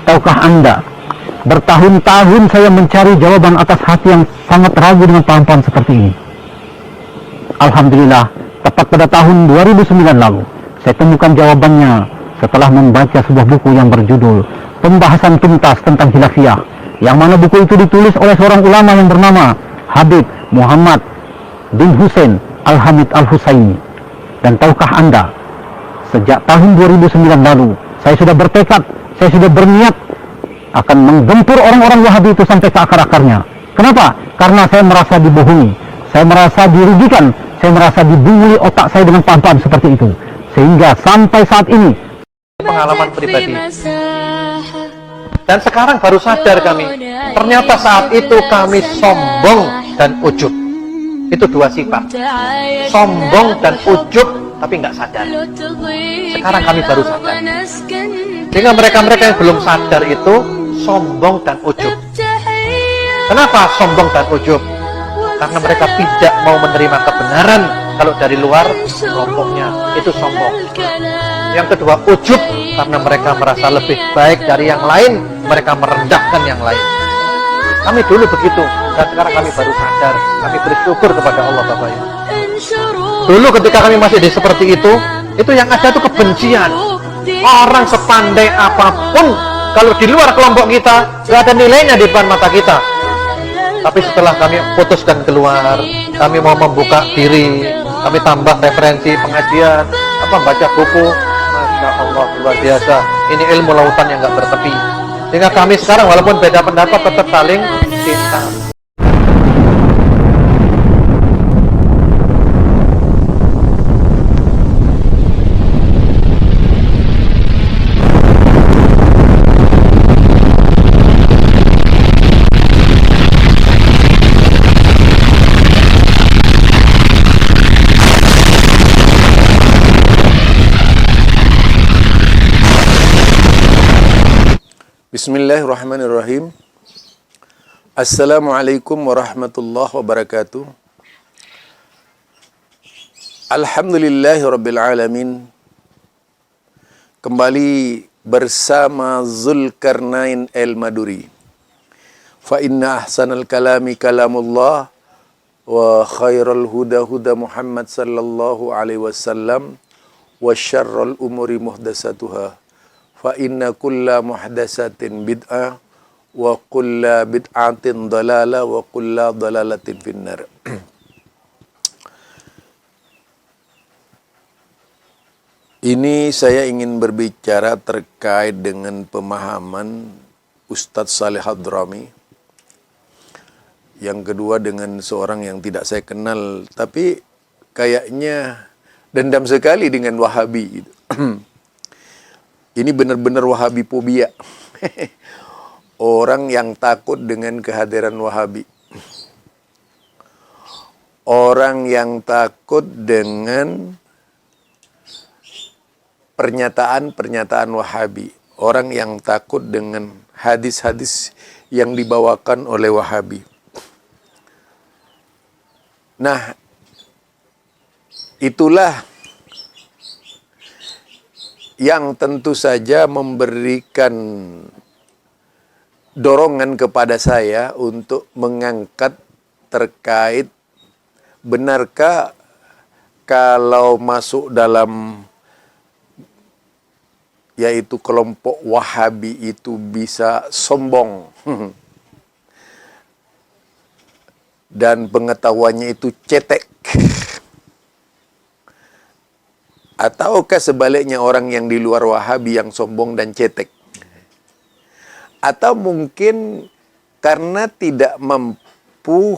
Tahukah Anda, bertahun-tahun saya mencari jawaban atas hati yang sangat ragu dengan paham-paham seperti ini. Alhamdulillah, tepat pada tahun 2009 lalu, saya temukan jawabannya setelah membaca sebuah buku yang berjudul Pembahasan Tuntas tentang Khilafiyah, yang mana buku itu ditulis oleh seorang ulama yang bernama Habib Muhammad bin Hussein Al-Hamid Al-Husaini. Dan tahukah Anda, sejak tahun 2009 lalu, saya sudah bertekad, saya sudah berniat akan menggempur orang-orang Wahabi itu sampai ke akar-akarnya. Kenapa? Karena saya merasa dibohongi, saya merasa dirugikan, saya merasa dibunguli otak saya dengan paham-paham seperti itu. Sehingga sampai saat ini, pengalaman pribadi. Dan sekarang baru sadar kami, ternyata saat itu kami sombong dan ujub. Itu dua sifat, sombong dan ujub, tapi nggak sadar. Sekarang kami baru sadar. Sehingga mereka-mereka yang belum sadar itu sombong dan ujub. Kenapa sombong dan ujub? Karena mereka tidak mau menerima kebenaran. Kalau dari luar kelompoknya itu sombong. Yang kedua ujub, karena mereka merasa lebih baik dari yang lain, mereka merendahkan yang lain. Kami dulu begitu, dan sekarang kami baru sadar. Kami bersyukur kepada Allah Bapak Ibu. Dulu ketika kami masih seperti itu yang ada itu kebencian. Orang sepandai apapun, kalau di luar kelompok kita, gak ada nilainya di depan mata kita. Tapi setelah kami putuskan keluar, kami mau membuka diri, kami tambah referensi pengajian, baca buku, Masya Allah, luar biasa. Ini ilmu lautan yang gak bertepi. Sehingga kami sekarang walaupun beda pendapat tetap saling cinta. Bismillahirrahmanirrahim. Assalamualaikum warahmatullahi wabarakatuh. Alhamdulillahirabbil alamin. Kembali bersama Zulkarnain Al-Maduri. Fa inna ahsanal kalami kalamullah wa khairal huda huda Muhammad sallallahu alaihi wasallam wa syarrul umuri muhdatsatuha. Fa inna kulla muhdatsatin bid'ah wa kulla bid'atin dalalah wa kulla dalalatin finnar. Ini saya ingin berbicara terkait dengan pemahaman Ustadz Saleh Hadrami. Yang kedua dengan seorang yang tidak saya kenal, tapi kayaknya dendam sekali dengan Wahabi. Ini benar-benar Wahabi fobia. Orang yang takut dengan kehadiran Wahabi. Orang yang takut dengan pernyataan-pernyataan Wahabi. Orang yang takut dengan hadis-hadis yang dibawakan oleh Wahabi. Nah, itulah yang tentu saja memberikan dorongan kepada saya untuk mengangkat terkait benarkah kalau masuk dalam yaitu kelompok Wahabi itu bisa sombong dan pengetahuannya itu cetek. Ataukah sebaliknya orang yang di luar Wahabi yang sombong dan cetek? Atau mungkin karena tidak mampu,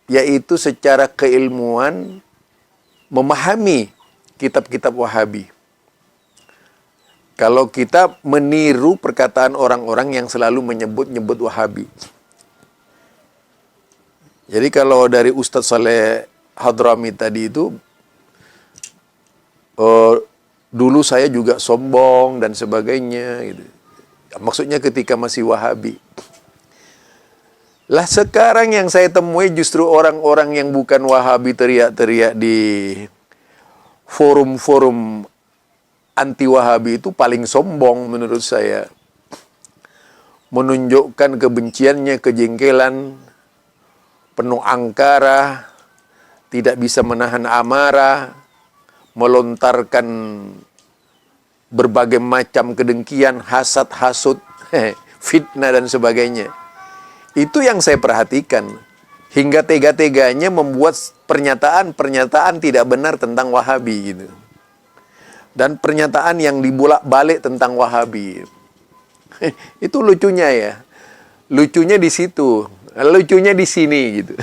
yaitu secara keilmuan, memahami kitab-kitab Wahabi. Kalau kita meniru perkataan orang-orang yang selalu menyebut-nyebut Wahabi. Jadi kalau dari Ustadz Saleh Hadrami tadi itu, dulu saya juga sombong dan sebagainya gitu. Maksudnya ketika masih Wahabi. Lah sekarang yang saya temui justru orang-orang yang bukan Wahabi teriak-teriak di forum-forum anti-Wahabi itu paling sombong menurut saya. Menunjukkan kebenciannya, kejengkelan, penuh angkara, tidak bisa menahan amarah, melontarkan berbagai macam kedengkian, hasad, hasut, fitnah dan sebagainya. Itu yang saya perhatikan. Hingga tega-teganya membuat pernyataan-pernyataan tidak benar tentang Wahabi gitu. Dan pernyataan yang dibolak-balik tentang Wahabi. Itu lucunya ya. Lucunya di situ, lucunya di sini gitu.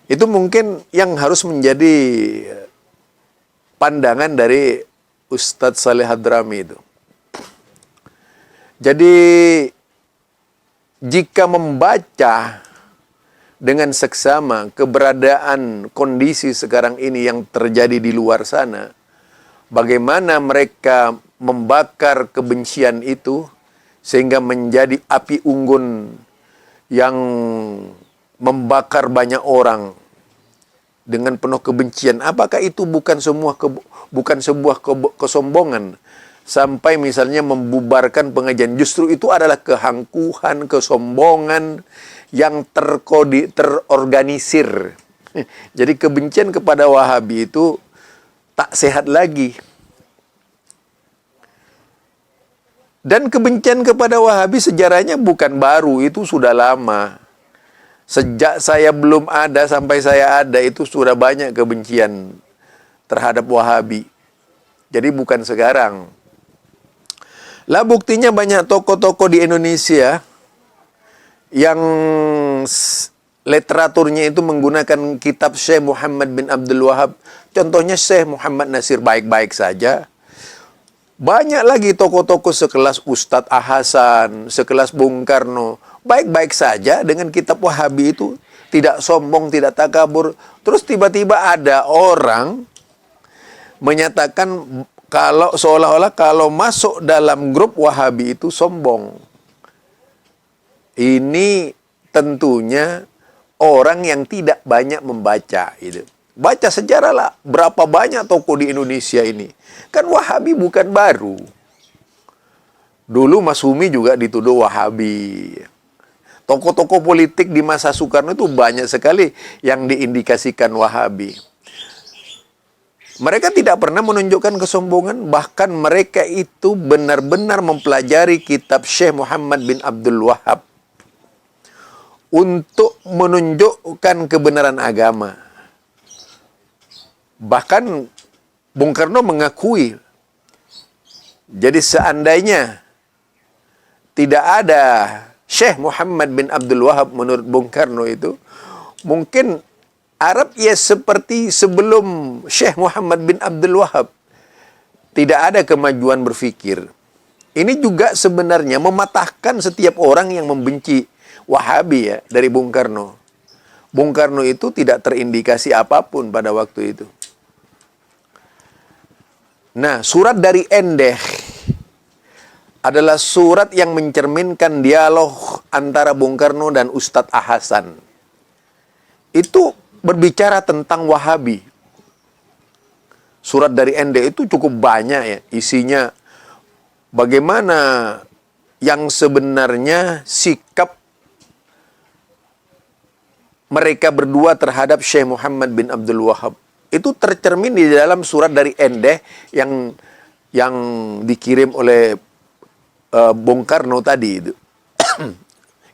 Itu mungkin yang harus menjadi pandangan dari Ustadz Saleh Hadrami itu. Jadi jika membaca dengan seksama keberadaan kondisi sekarang ini yang terjadi di luar sana, bagaimana mereka membakar kebencian itu sehingga menjadi api unggun yang membakar banyak orang dengan penuh kebencian. Apakah itu bukan sebuah kesombongan sampai misalnya membubarkan pengajian? Justru itu adalah kehangkuhan, kesombongan yang terorganisir. Jadi kebencian kepada Wahabi itu tak sehat lagi. Dan kebencian kepada Wahabi sejarahnya bukan baru, itu sudah lama. Sejak saya belum ada sampai saya ada itu sudah banyak kebencian terhadap Wahabi. Jadi bukan sekarang. Lah buktinya banyak tokoh-tokoh di Indonesia yang literaturnya itu menggunakan kitab Syekh Muhammad bin Abdul Wahab. Contohnya Syekh Muhammad Nasir baik-baik saja. Banyak lagi tokoh-tokoh sekelas Ustadz Ahasan, sekelas Bung Karno, baik-baik saja dengan kitab Wahabi itu, tidak sombong, tidak takabur. Terus tiba-tiba ada orang menyatakan kalau seolah-olah kalau masuk dalam grup Wahabi itu sombong. Ini tentunya orang yang tidak banyak membaca itu. Baca sejarah lah, berapa banyak tokoh di Indonesia ini. Kan Wahabi bukan baru. Dulu Mas Humi juga dituduh Wahabi. Tokoh-tokoh politik di masa Soekarno itu banyak sekali yang diindikasikan Wahabi. Mereka tidak pernah menunjukkan kesombongan, bahkan mereka itu benar-benar mempelajari kitab Syekh Muhammad bin Abdul Wahab untuk menunjukkan kebenaran agama. Bahkan Bung Karno mengakui, jadi seandainya tidak ada Syekh Muhammad bin Abdul Wahab menurut Bung Karno itu, mungkin Arab ya seperti sebelum Syekh Muhammad bin Abdul Wahab. Tidak ada kemajuan berfikir. Ini juga sebenarnya mematahkan setiap orang yang membenci Wahabi ya, dari Bung Karno. Bung Karno itu tidak terindikasi apapun pada waktu itu. Nah, surat dari Endeh adalah surat yang mencerminkan dialog antara Bung Karno dan Ustadz Ahasan. Itu berbicara tentang Wahabi. Surat dari Endeh itu cukup banyak ya, isinya bagaimana yang sebenarnya sikap mereka berdua terhadap Syekh Muhammad bin Abdul Wahab. Itu tercermin di dalam surat dari Endeh yang dikirim oleh Bung Karno tadi itu.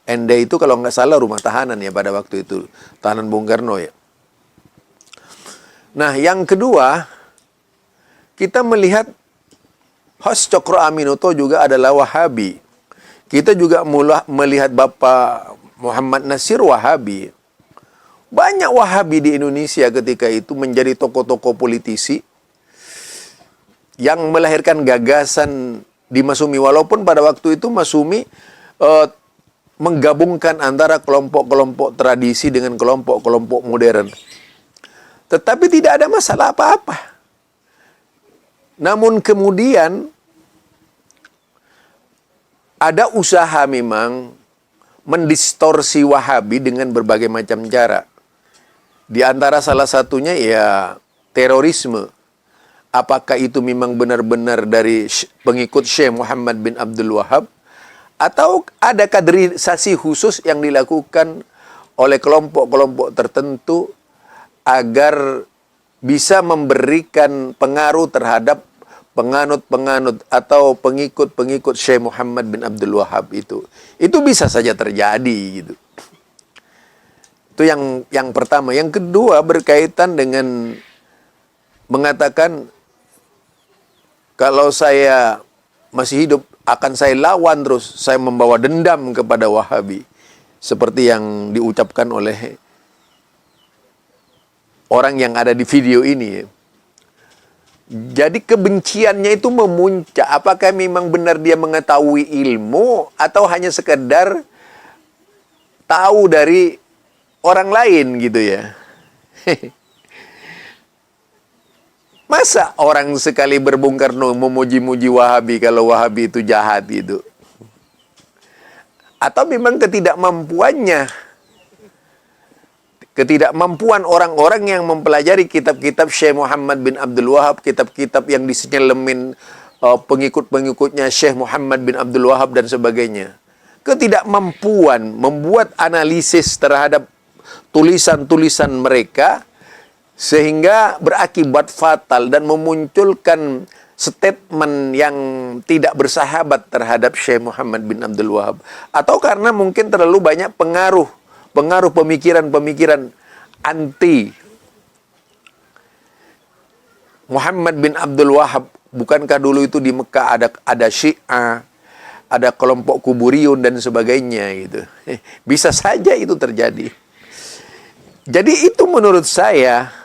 Endeh itu kalau nggak salah rumah tahanan ya pada waktu itu, tahanan Bung Karno ya. Nah, yang kedua, kita melihat Hos Cokro Aminoto juga adalah Wahabi. Kita juga melihat Bapak Muhammad Nasir Wahabi. Banyak Wahabi di Indonesia ketika itu menjadi tokoh-tokoh politisi yang melahirkan gagasan di Masumi. Walaupun pada waktu itu Masumi menggabungkan antara kelompok-kelompok tradisi dengan kelompok-kelompok modern. Tetapi tidak ada masalah apa-apa. Namun kemudian ada usaha memang mendistorsi Wahabi dengan berbagai macam cara. Di antara salah satunya ya terorisme. apakah itu memang benar-benar dari pengikut Syekh Muhammad bin Abdul Wahab, atau ada kaderisasi khusus yang dilakukan oleh kelompok-kelompok tertentu agar bisa memberikan pengaruh terhadap penganut-penganut atau pengikut-pengikut Syekh Muhammad bin Abdul Wahab itu. Itu bisa saja terjadi gitu. Itu yang pertama. Yang kedua berkaitan dengan mengatakan kalau saya masih hidup akan saya lawan terus, saya membawa dendam kepada Wahabi. Seperti yang diucapkan oleh orang yang ada di video ini. Jadi kebenciannya itu memuncak. Apakah memang benar dia mengetahui ilmu atau hanya sekedar tahu dari orang lain gitu ya. Masa orang sekali berbung Karno memuji-muji Wahabi kalau Wahabi itu jahat gitu? Atau memang ketidakmampuan orang-orang yang mempelajari kitab-kitab Syekh Muhammad bin Abdul Wahab, kitab-kitab yang disenyelemin pengikut-pengikutnya Syekh Muhammad bin Abdul Wahab dan sebagainya. Ketidakmampuan membuat analisis terhadap tulisan-tulisan mereka sehingga berakibat fatal dan memunculkan statement yang tidak bersahabat terhadap Syekh Muhammad bin Abdul Wahab. Atau karena mungkin terlalu banyak pengaruh pemikiran-pemikiran anti Muhammad bin Abdul Wahab. Bukankah dulu itu di Mekah ada Syiah, ada kelompok Kuburiyun dan sebagainya gitu. Bisa saja itu terjadi. Jadi itu menurut saya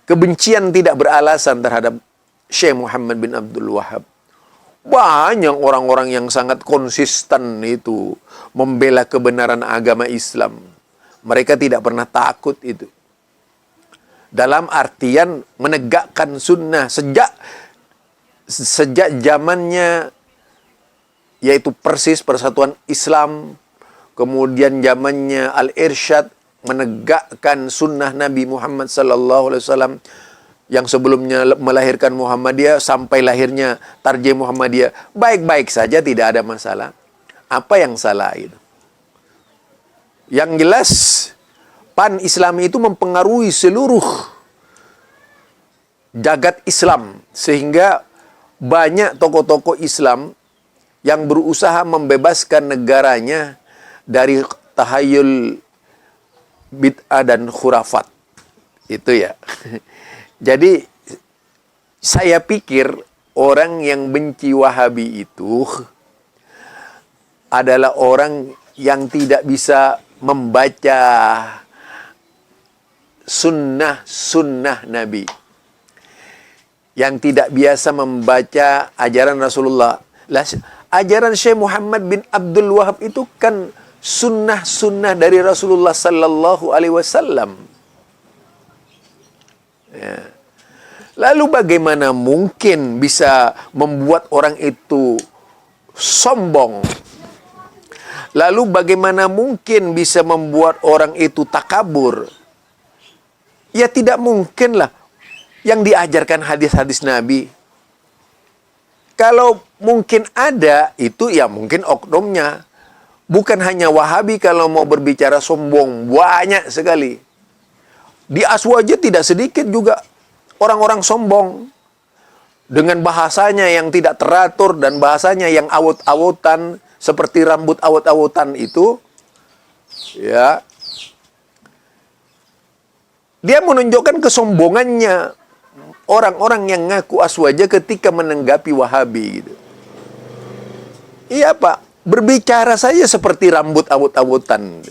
kebencian tidak beralasan terhadap Syekh Muhammad bin Abdul Wahab. Banyak orang-orang yang sangat konsisten itu membela kebenaran agama Islam. Mereka tidak pernah takut itu. Dalam artian menegakkan sunnah sejak zamannya, yaitu persis Persatuan Islam, kemudian zamannya Al-Irsyad, menegakkan sunnah Nabi Muhammad SAW yang sebelumnya melahirkan Muhammadiyah sampai lahirnya Tarjih Muhammadiyah. Baik-baik saja, tidak ada masalah. Apa yang salah itu? Yang jelas pan-Islami itu mempengaruhi seluruh jagat Islam, sehingga banyak tokoh-tokoh Islam yang berusaha membebaskan negaranya dari tahayul bid'ah dan khurafat. Itu ya. Jadi saya pikir orang yang benci Wahabi itu adalah orang yang tidak bisa membaca sunnah Nabi, yang tidak biasa membaca ajaran Rasulullah. Ajaran Syekh Muhammad bin Abdul Wahab itu kan sunnah dari Rasulullah Sallallahu Alaihi Wasallam. Ya. Lalu bagaimana mungkin bisa membuat orang itu sombong? Lalu bagaimana mungkin bisa membuat orang itu takabur? Ya tidak mungkin lah. Yang diajarkan hadis-hadis Nabi. Kalau mungkin ada, itu ya mungkin oknumnya. Bukan hanya Wahabi kalau mau berbicara sombong. Banyak sekali. Di Aswaja tidak sedikit juga orang-orang sombong. Dengan bahasanya yang tidak teratur dan bahasanya yang awut-awutan, seperti rambut awut-awutan itu. Ya. Dia menunjukkan kesombongannya orang-orang yang ngaku Aswaja ketika menanggapi Wahabi gitu. Iya Pak, berbicara saja seperti rambut awut-awutan.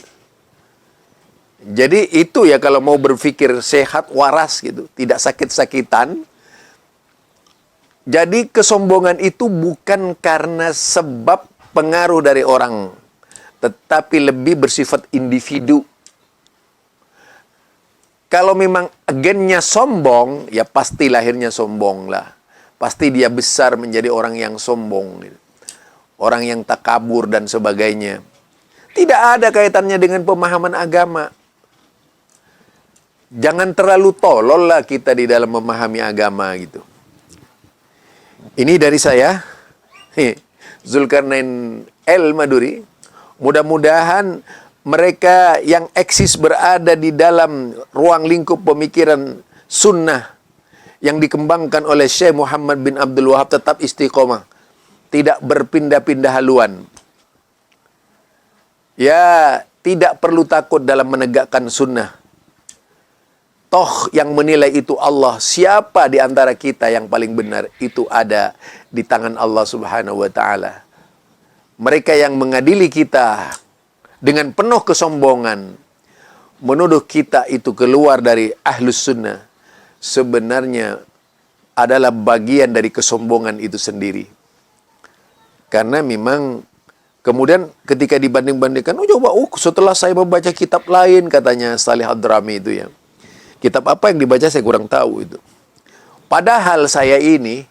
Jadi itu ya kalau mau berpikir sehat, waras gitu, tidak sakit-sakitan. Jadi kesombongan itu bukan karena sebab pengaruh dari orang, tetapi lebih bersifat individu. Kalau memang agennya sombong, ya pasti lahirnya sombong lah. Pasti dia besar menjadi orang yang sombong. Orang yang takabur dan sebagainya. Tidak ada kaitannya dengan pemahaman agama. Jangan terlalu tolol lah kita di dalam memahami agama gitu. Ini dari saya, Zulkarnain Al-Maduri. Mudah-mudahan mereka yang eksis berada di dalam ruang lingkup pemikiran sunnah yang dikembangkan oleh Syekh Muhammad bin Abdul Wahab tetap istiqomah, tidak berpindah-pindah haluan. Ya, tidak perlu takut dalam menegakkan sunnah. Toh yang menilai itu Allah. Siapa di antara kita yang paling benar? Itu ada di tangan Allah Subhanahu wa ta'ala. Mereka yang mengadili kita dengan penuh kesombongan, menuduh kita itu keluar dari ahlus sunnah, sebenarnya adalah bagian dari kesombongan itu sendiri. Karena memang kemudian ketika dibanding-bandingkan, setelah saya membaca kitab lain, katanya Salih Ad-Drami itu ya. Kitab apa yang dibaca saya kurang tahu itu. Padahal saya ini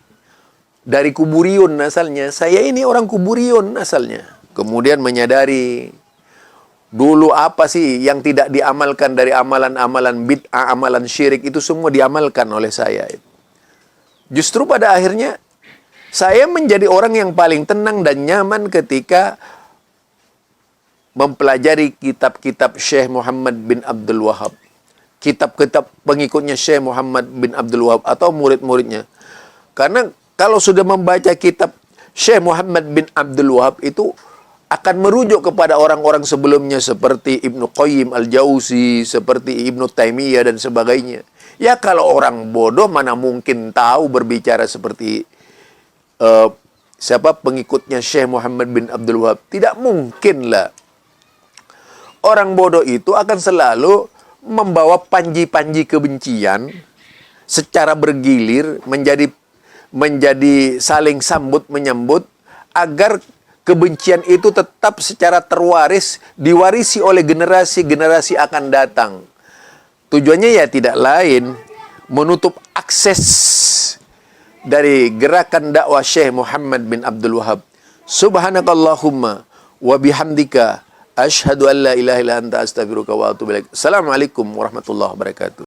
dari Kuburiyun asalnya. Saya ini orang Kuburiyun asalnya. Kemudian menyadari dulu apa sih yang tidak diamalkan dari amalan-amalan bid'ah, amalan syirik itu semua diamalkan oleh saya. Justru pada akhirnya saya menjadi orang yang paling tenang dan nyaman ketika mempelajari kitab-kitab Syekh Muhammad bin Abdul Wahab. Kitab-kitab pengikutnya Syekh Muhammad bin Abdul Wahab atau murid-muridnya. Karena kalau sudah membaca kitab Syekh Muhammad bin Abdul Wahab itu akan merujuk kepada orang-orang sebelumnya seperti Ibnu Qayyim Al-Jauzi, seperti Ibnu Taimiyah dan sebagainya. Ya kalau orang bodoh mana mungkin tahu berbicara seperti siapa pengikutnya Syekh Muhammad bin Abdul Wahab. Tidak mungkin lah. Orang bodoh itu akan selalu membawa panji-panji kebencian secara bergilir menjadi saling sambut menyambut agar kebencian itu tetap secara terwaris diwarisi oleh generasi-generasi akan datang. Tujuannya ya tidak lain menutup akses dari gerakan dakwah Syekh Muhammad bin Abdul Wahab. Subhanakallahumma wa bihamdika asyhadu an la ilaha illa anta astaghfiruka wa atubu ilaik. Assalamualaikum warahmatullahi wabarakatuh.